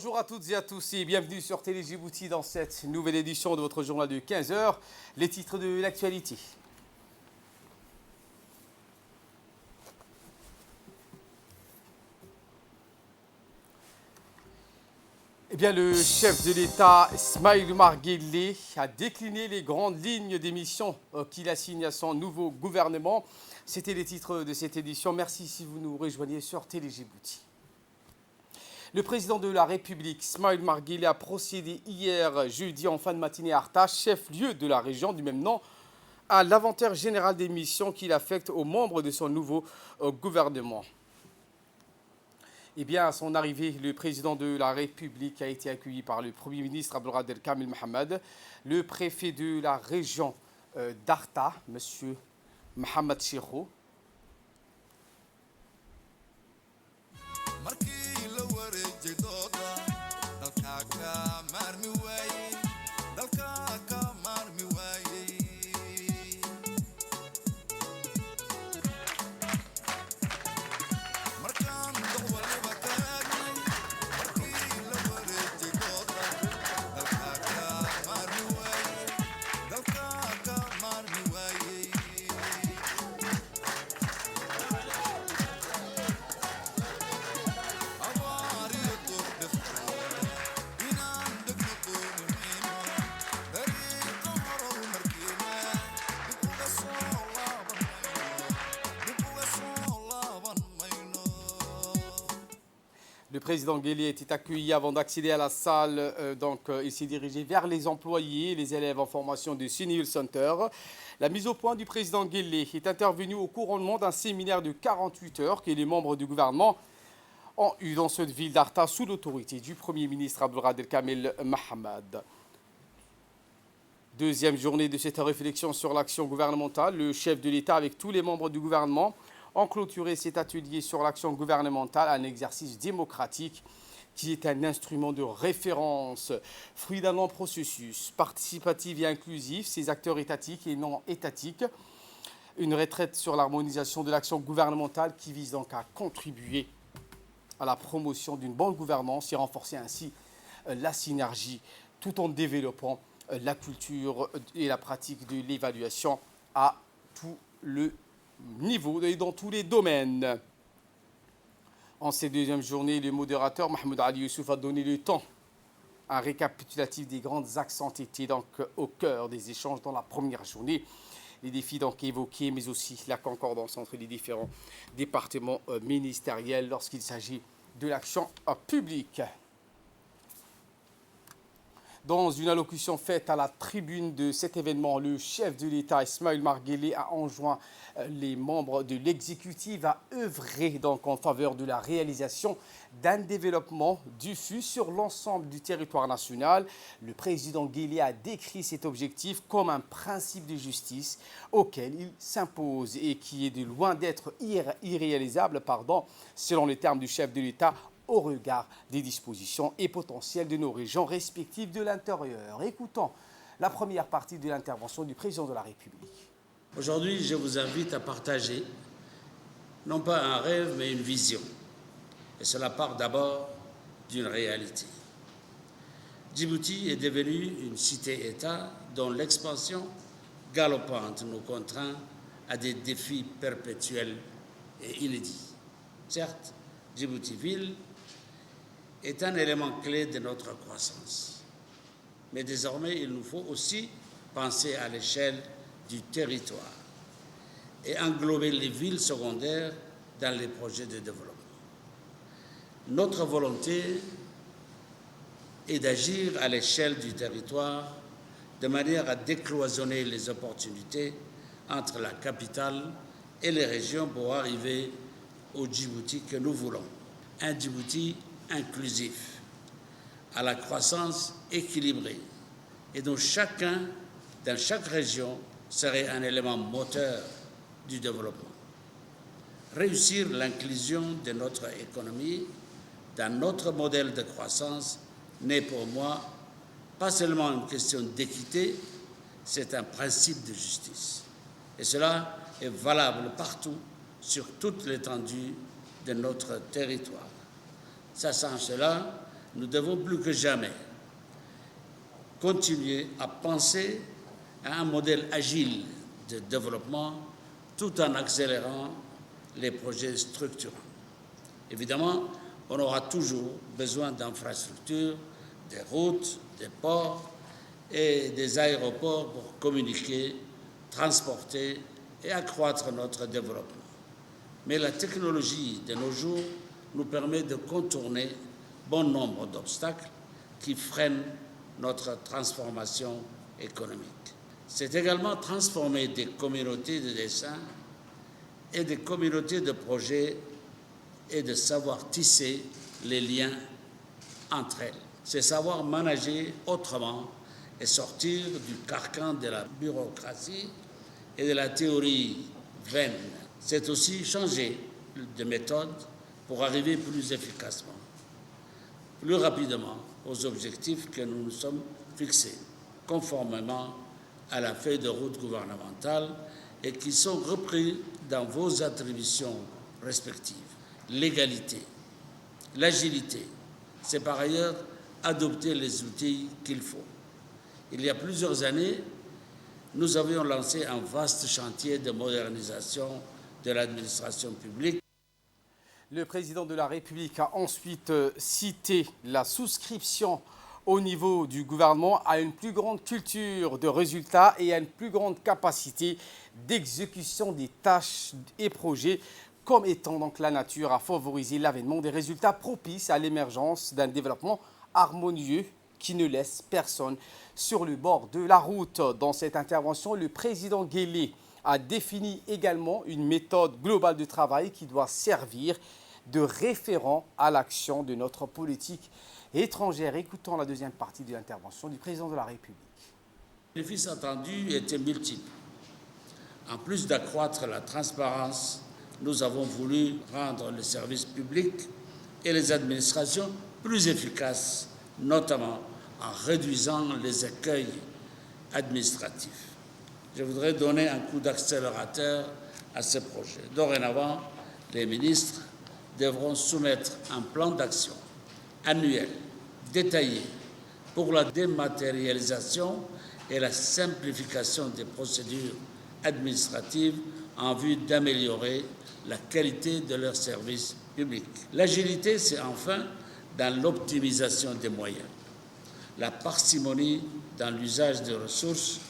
Bonjour à toutes et à tous et bienvenue sur Télé Djibouti dans cette nouvelle édition de votre journal de 15 heures. Les titres de l'actualité. Eh bien, le chef de l'État, Ismaïl Omar Guelleh, a décliné les grandes lignes des missions qu'il assigne à son nouveau gouvernement. C'était les titres de cette édition. Merci si vous nous rejoignez sur Télé Djibouti. Le président de la République, Ismaïl Omar Guelleh, a procédé hier jeudi en fin de matinée à Arta, chef-lieu de la région du même nom, à l'inventaire général des missions qu'il affecte aux membres de son nouveau gouvernement. Eh bien, à son arrivée, le président de la République a été accueilli par le Premier ministre Abdelkader Kamel Mohamed, le préfet de la région d'Arta, M. Mohamed Chirou. Le président Guelleh était accueilli avant d'accéder à la salle. Il s'est dirigé vers les employés et les élèves en formation du Sinil Center. La mise au point du président Guelleh est intervenue au couronnement d'un séminaire de 48 heures que les membres du gouvernement ont eu dans cette ville d'Arta sous l'autorité du Premier ministre Abdelkader Kamel Mohamed. Deuxième journée de cette réflexion sur l'action gouvernementale. Le chef de l'État avec tous les membres du gouvernement ont clôturé cet atelier sur l'action gouvernementale, un exercice démocratique qui est un instrument de référence, fruit d'un long processus participatif et inclusif, ces acteurs étatiques et non étatiques. Une retraite sur l'harmonisation de l'action gouvernementale qui vise donc à contribuer à la promotion d'une bonne gouvernance et renforcer ainsi la synergie tout en développant la culture et la pratique de l'évaluation à tout le niveau et dans tous les domaines. En cette deuxième journée, le modérateur Mahmoud Ali Youssouf a donné le temps. Un récapitulatif des grands accents étaient donc au cœur des échanges dans la première journée. Les défis donc évoqués, mais aussi la concordance entre les différents départements ministériels lorsqu'il s'agit de l'action publique. Dans une allocution faite à la tribune de cet événement, le chef de l'État, Ismaïl Omar Guelleh, a enjoint les membres de l'exécutif à œuvrer donc en faveur de la réalisation d'un développement diffus sur l'ensemble du territoire national. Le président Guelleh a décrit cet objectif comme un principe de justice auquel il s'impose et qui est de loin d'être irréalisable, selon les termes du chef de l'État, au regard des dispositions et potentiels de nos régions respectives de l'intérieur. Écoutons la première partie de l'intervention du président de la République. Aujourd'hui, je vous invite à partager, non pas un rêve, mais une vision. Et cela part d'abord d'une réalité. Djibouti est devenue une cité-État dont l'expansion galopante nous contraint à des défis perpétuels et inédits. Certes, Djibouti-Ville est un élément clé de notre croissance. Mais désormais, il nous faut aussi penser à l'échelle du territoire et englober les villes secondaires dans les projets de développement. Notre volonté est d'agir à l'échelle du territoire de manière à décloisonner les opportunités entre la capitale et les régions pour arriver au Djibouti que nous voulons. Un Djibouti inclusif, à la croissance équilibrée et dont chacun, dans chaque région, serait un élément moteur du développement. Réussir l'inclusion de notre économie dans notre modèle de croissance n'est pour moi pas seulement une question d'équité, c'est un principe de justice. Et cela est valable partout, sur toute l'étendue de notre territoire. Sachant cela, nous devons plus que jamais continuer à penser à un modèle agile de développement tout en accélérant les projets structurants. Évidemment, on aura toujours besoin d'infrastructures, des routes, des ports et des aéroports pour communiquer, transporter et accroître notre développement. Mais la technologie de nos jours nous permet de contourner bon nombre d'obstacles qui freinent notre transformation économique. C'est également transformer des communautés de dessin et des communautés de projets et de savoir tisser les liens entre elles. C'est savoir manager autrement et sortir du carcan de la bureaucratie et de la théorie vaine. C'est aussi changer de méthode pour arriver plus efficacement, plus rapidement aux objectifs que nous nous sommes fixés, conformément à la feuille de route gouvernementale et qui sont repris dans vos attributions respectives. L'égalité, l'agilité, c'est par ailleurs adopter les outils qu'il faut. Il y a plusieurs années, nous avions lancé un vaste chantier de modernisation de l'administration publique. Le président de la République a ensuite cité la souscription au niveau du gouvernement à une plus grande culture de résultats et à une plus grande capacité d'exécution des tâches et projets comme étant donc la nature à favoriser l'avènement des résultats propices à l'émergence d'un développement harmonieux qui ne laisse personne sur le bord de la route. Dans cette intervention, le président Guelleh a défini également une méthode globale de travail qui doit servir de référent à l'action de notre politique étrangère. Écoutons la deuxième partie de l'intervention du président de la République. Les défis attendus étaient multiples. En plus d'accroître la transparence, nous avons voulu rendre les services publics et les administrations plus efficaces, notamment en réduisant les écueils administratifs. Je voudrais donner un coup d'accélérateur à ce projet. Dorénavant, les ministres devront soumettre un plan d'action annuel, détaillé, pour la dématérialisation et la simplification des procédures administratives en vue d'améliorer la qualité de leurs services publics. L'agilité, c'est enfin dans l'optimisation des moyens. La parcimonie dans l'usage des ressources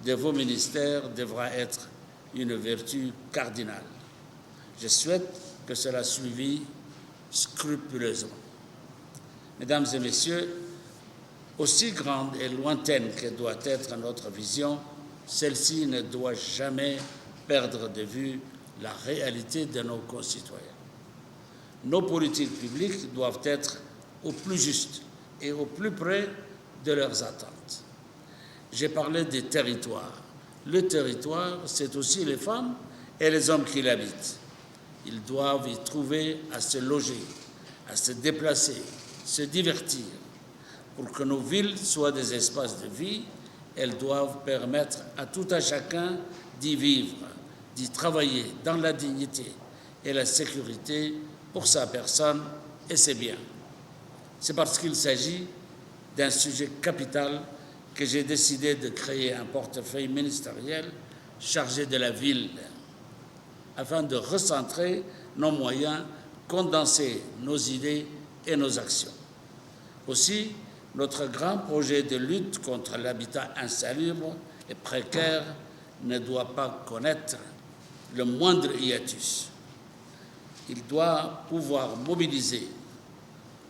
de vos ministères devra être une vertu cardinale. Je souhaite que cela suive scrupuleusement. Mesdames et messieurs, aussi grande et lointaine que doit être notre vision, celle-ci ne doit jamais perdre de vue la réalité de nos concitoyens. Nos politiques publiques doivent être au plus juste et au plus près de leurs attentes. J'ai parlé des territoires. Le territoire, c'est aussi les femmes et les hommes qui l'habitent. Ils doivent y trouver à se loger, à se déplacer, se divertir. Pour que nos villes soient des espaces de vie, elles doivent permettre à tout un chacun d'y vivre, d'y travailler dans la dignité et la sécurité pour sa personne et ses biens. C'est parce qu'il s'agit d'un sujet capital que j'ai décidé de créer un portefeuille ministériel chargé de la ville, afin de recentrer nos moyens, condenser nos idées et nos actions. Aussi, notre grand projet de lutte contre l'habitat insalubre et précaire ne doit pas connaître le moindre hiatus. Il doit pouvoir mobiliser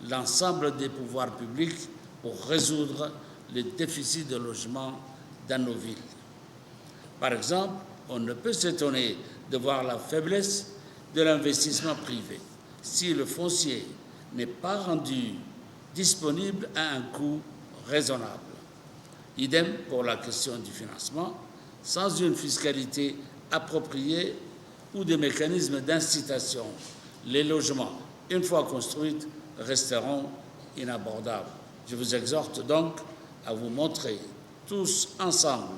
l'ensemble des pouvoirs publics pour résoudre les déficits de logement dans nos villes. Par exemple, on ne peut s'étonner de voir la faiblesse de l'investissement privé si le foncier n'est pas rendu disponible à un coût raisonnable. Idem pour la question du financement, sans une fiscalité appropriée ou des mécanismes d'incitation, les logements, une fois construits, resteront inabordables. Je vous exhorte donc à vous montrer tous ensemble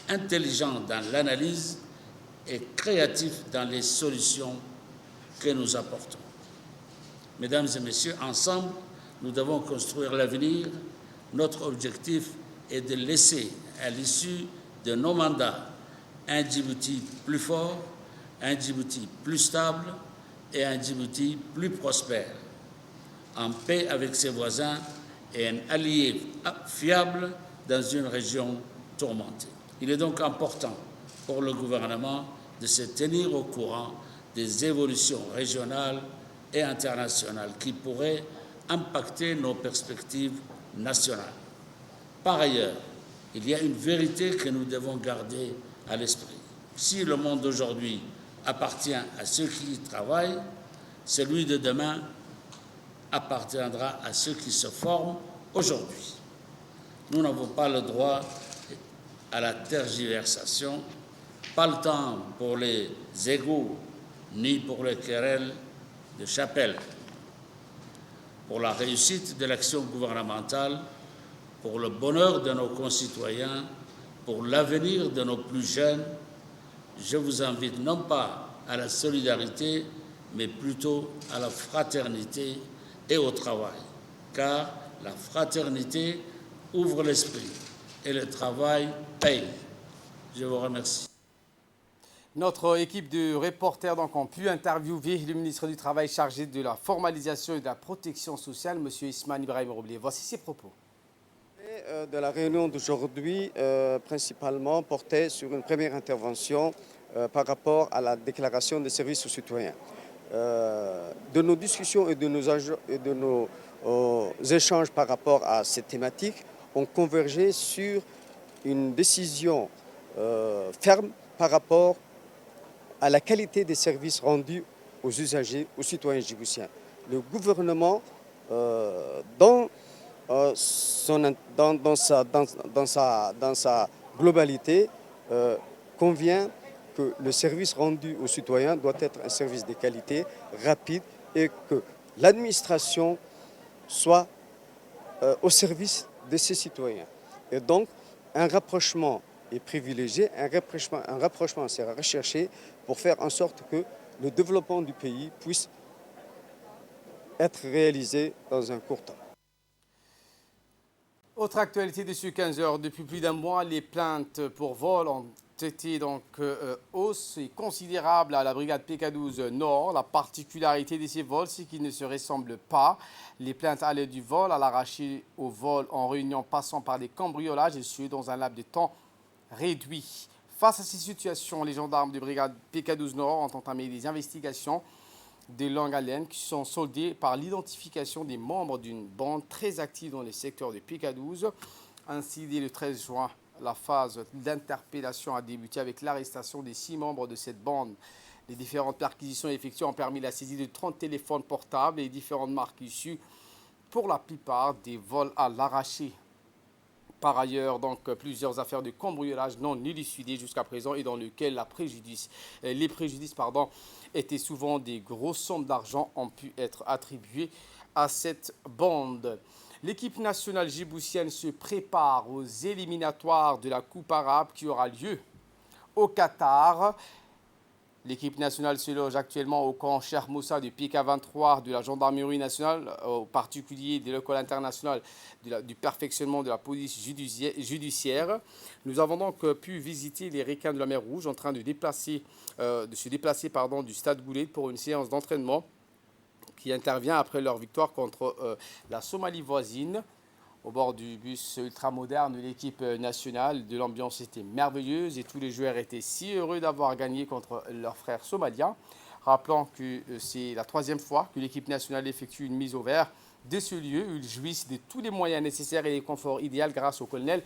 intelligents dans l'analyse et créatifs dans les solutions que nous apportons. Mesdames et messieurs, ensemble, nous devons construire l'avenir. Notre objectif est de laisser à l'issue de nos mandats un Djibouti plus fort, un Djibouti plus stable et un Djibouti plus prospère, en paix avec ses voisins et un allié fiable dans une région tourmentée. Il est donc important pour le gouvernement de se tenir au courant des évolutions régionales et internationales qui pourraient impacter nos perspectives nationales. Par ailleurs, il y a une vérité que nous devons garder à l'esprit. Si le monde d'aujourd'hui appartient à ceux qui y travaillent, celui de demain appartiendra à ceux qui se forment aujourd'hui. Nous n'avons pas le droit à la tergiversation, pas le temps pour les égos ni pour les querelles de chapelle. Pour la réussite de l'action gouvernementale, pour le bonheur de nos concitoyens, pour l'avenir de nos plus jeunes, je vous invite non pas à la solidarité, mais plutôt à la fraternité et au travail, car la fraternité ouvre l'esprit et le travail paye. Je vous remercie. Notre équipe de reporters donc, ont pu interviewer le ministre du Travail chargé de la formalisation et de la protection sociale, M. Ismaël Ibrahim Roublier. Voici ses propos. De la réunion d'aujourd'hui, principalement portait sur une première intervention par rapport à la déclaration des services aux citoyens. De nos discussions et de nos échanges par rapport à cette thématique, ont convergé sur une décision ferme par rapport à la qualité des services rendus aux usagers, aux citoyens djiboutiens. Le gouvernement, dans sa globalité, convient que le service rendu aux citoyens doit être un service de qualité, rapide, et que l'administration soit au service de ses citoyens. Et donc, un rapprochement est privilégié, un rapprochement sera recherché pour faire en sorte que le développement du pays puisse être réalisé dans un court temps. Autre actualité de ce 15 heures, depuis plus d'un mois, les plaintes pour vol ont été donc hausse considérable à la brigade PK12 Nord. La particularité de ces vols, c'est qu'ils ne se ressemblent pas. Les plaintes allaient du vol à l'arraché au vol en réunion passant par des cambriolages et ce dans un laps de temps réduit. Face à ces situations, les gendarmes de brigade PK12 Nord ont entamé des investigations de longue haleine qui sont soldées par l'identification des membres d'une bande très active dans les secteurs de PK12. Ainsi, dès le 13 juin, la phase d'interpellation a débuté avec l'arrestation des 6 membres de cette bande. Les différentes perquisitions effectuées ont permis la saisie de 30 téléphones portables et différentes marques issues pour la plupart des vols à l'arraché. Par ailleurs, donc, plusieurs affaires de cambriolage non élucidées jusqu'à présent et dans lesquelles les préjudices étaient souvent des grosses sommes d'argent ont pu être attribuées à cette bande. L'équipe nationale djiboutienne se prépare aux éliminatoires de la Coupe arabe qui aura lieu au Qatar. L'équipe nationale se loge actuellement au camp Cheikh Moussa du PK23 de la gendarmerie nationale, en particulier de l'école internationale du perfectionnement de la police judiciaire. Nous avons donc pu visiter les requins de la mer Rouge en train de se déplacer du stade Goulet pour une séance d'entraînement qui intervient après leur victoire contre la Somalie voisine. Au bord du bus ultramoderne de l'équipe nationale, de l'ambiance était merveilleuse et tous les joueurs étaient si heureux d'avoir gagné contre leurs frères somaliens. Rappelons que c'est la 3e fois que l'équipe nationale effectue une mise au vert de ce lieu où ils jouissent de tous les moyens nécessaires et les conforts idéaux grâce au colonel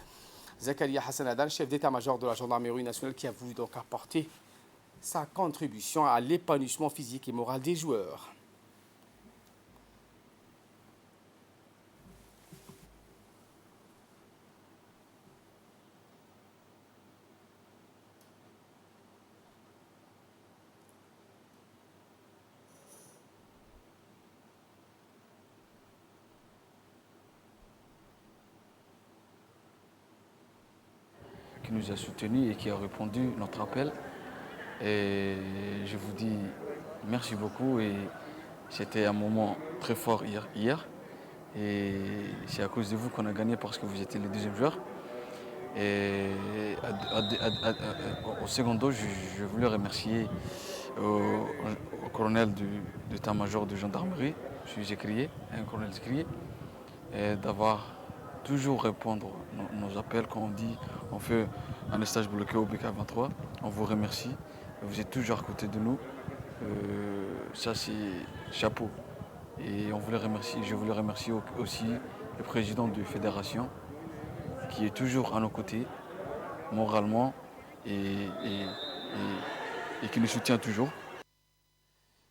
Zakaria Hassan Adan, chef d'état-major de la gendarmerie nationale, qui a voulu donc apporter sa contribution à l'épanouissement physique et moral des joueurs. Qui nous a soutenus et qui a répondu à notre appel. Et je vous dis merci beaucoup et c'était un moment très fort hier. Et c'est à cause de vous qu'on a gagné parce que vous étiez le deuxième joueur. Et au secondo, je voulais remercier au colonel de l'état-major de gendarmerie, je suis écrier, un colonel écrier, et d'avoir toujours répondre nos appels quand on dit on fait un stage bloqué au BK23. On vous remercie, vous êtes toujours à côté de nous. Ça c'est chapeau. Et je voulais remercier aussi le président de la fédération qui est toujours à nos côtés, moralement, et qui nous soutient toujours.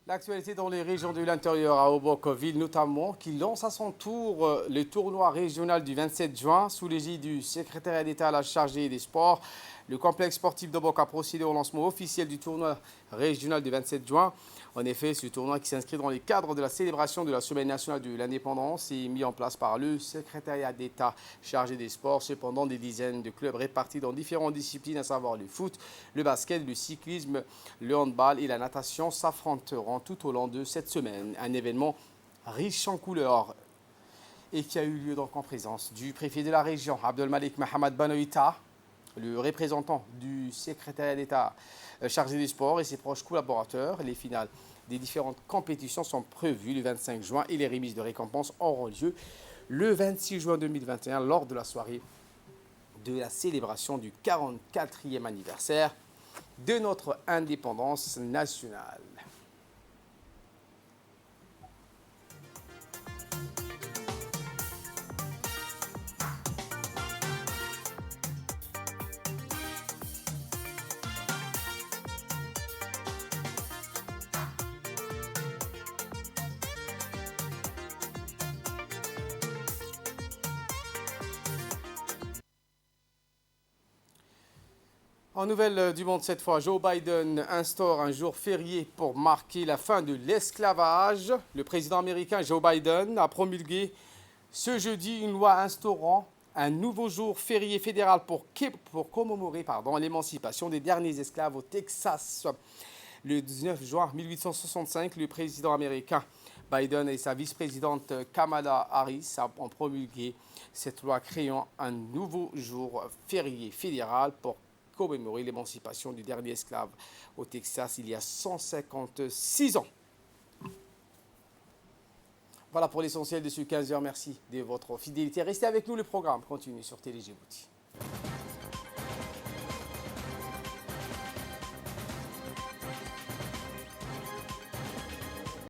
L'actualité dans les régions de l'intérieur à Obokoville notamment, qui lance à son tour le tournoi régional du 27 juin sous l'égide du secrétariat d'État à la chargée des sports. Le complexe sportif d'Obok a procédé au lancement officiel du tournoi régional du 27 juin. En effet, ce tournoi qui s'inscrit dans les cadres de la célébration de la Semaine nationale de l'indépendance est mis en place par le secrétariat d'État chargé des sports. Cependant, des dizaines de clubs répartis dans différentes disciplines, à savoir le foot, le basket, le cyclisme, le handball et la natation, s'affronteront tout au long de cette semaine. Un événement riche en couleurs et qui a eu lieu donc en présence du préfet de la région, Abdelmalik Mohamed Banoïta, le représentant du secrétariat d'État chargé des sports et ses proches collaborateurs. Les finales des différentes compétitions sont prévues le 25 juin et les remises de récompenses auront lieu le 26 juin 2021 lors de la soirée de la célébration du 44e anniversaire de notre indépendance nationale. En nouvelle du monde cette fois, Joe Biden instaure un jour férié pour marquer la fin de l'esclavage. Le président américain Joe Biden a promulgué ce jeudi une loi instaurant un nouveau jour férié fédéral pour commémorer l'émancipation des derniers esclaves au Texas. Le 19 juin 1865, le président américain Biden et sa vice-présidente Kamala Harris ont promulgué cette loi créant un nouveau jour férié fédéral pour commémorer l'émancipation du dernier esclave au Texas il y a 156 ans. Voilà pour l'essentiel de ce 15h. Merci de votre fidélité. Restez avec nous, le programme continue sur Télé Djibouti.